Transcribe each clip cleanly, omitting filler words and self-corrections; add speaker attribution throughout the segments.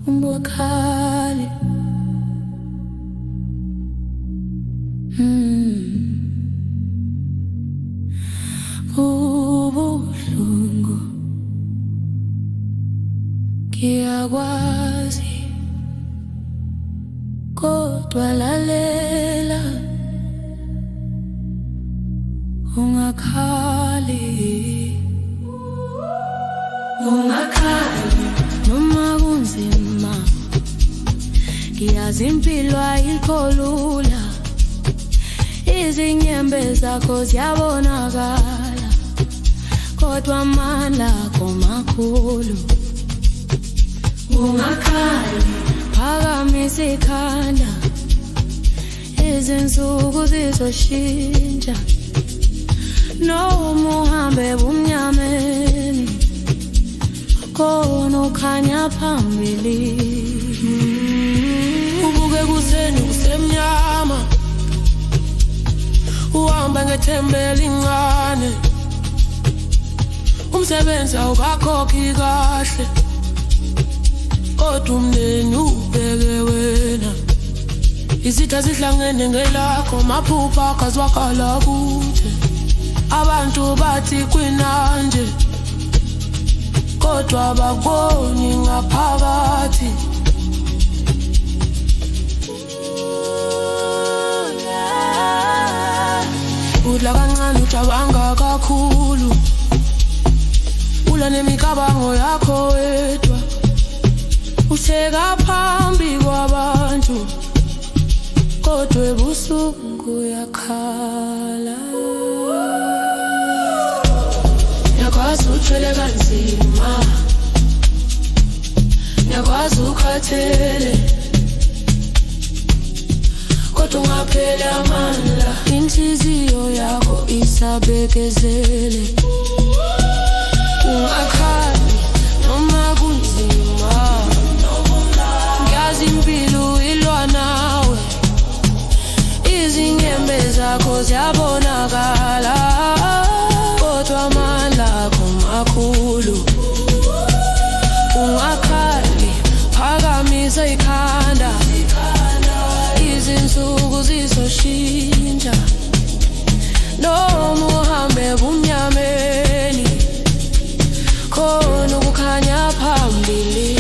Speaker 1: Umbukhali ubuhlungu ngiyakwazi kodwa lalela ungakhali noma kunzima ngiyazi impilo ayikho lula izinyembe zakho ziyabonakala kodwa amandla akho makhulu ungakhali phakamisa ikhanda izinsuku zizoshintsha noma uhambe bumnyameni khona ukhanya phambili
Speaker 2: ubuke kuseni kusemnyama uhamba ngethembele incane umsebenzi awukakhokhi kahle kodwa umndeni ubeke wena izitha zihlangene ngelakho maphupha akazwakala kude abantu bathi kwinanje kodwa abakuboni ngaphakathi udla kancane ucabanga kakhulu ula nemicabango yakho wedwa uhleka phambi kwabantu kodwa ebusuku uyakhala nyakwazi uthwele kanzima nyakwazi ukhathele kodwa ungapheli amandla inhliziyo yakho isabekezele ungakhali noma kunzima ngiyazi impilo ilwa nawe izinyembe zakho ziyabonakala kodwa amandla akho makhulu ungakhali phakamisa ikhanda izinsuku zizoshintsha noma uhambe bumnyameni khona ukukhanya phambili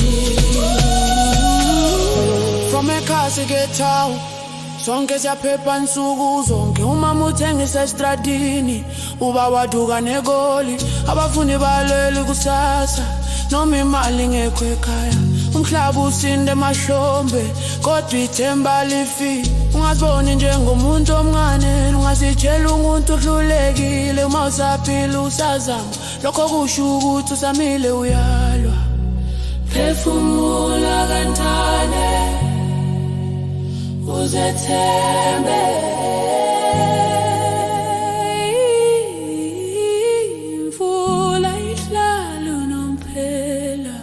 Speaker 3: from ekhaya sike town sonke siyaphepha nsuku zonke umama uthengisa estradini ubaba waduka negoli abafuni balele kusasa noma imali ngekho ekhaya umhlaba usinde emahlombe kodwa ithemba lifi ungaziboni njengomuntu omncane ungazitshela umuntu uhlulekile uma usaphila usazama lokho kusho ukuthi usamile uyalwa
Speaker 1: phefumula kancane uzethembe imvula ihlala unomphela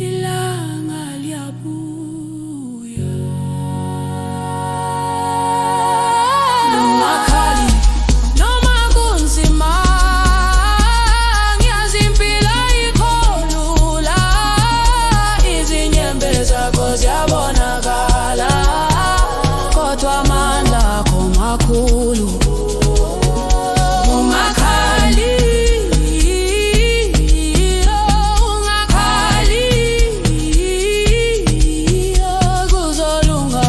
Speaker 1: ilanga liyabuya
Speaker 2: ungakhali
Speaker 1: noma kunzima ngiyazi impilo ayikho lula izinyembe zakho ziyabonakala kodwa amandla akho makhulu ungakhali kuzolunga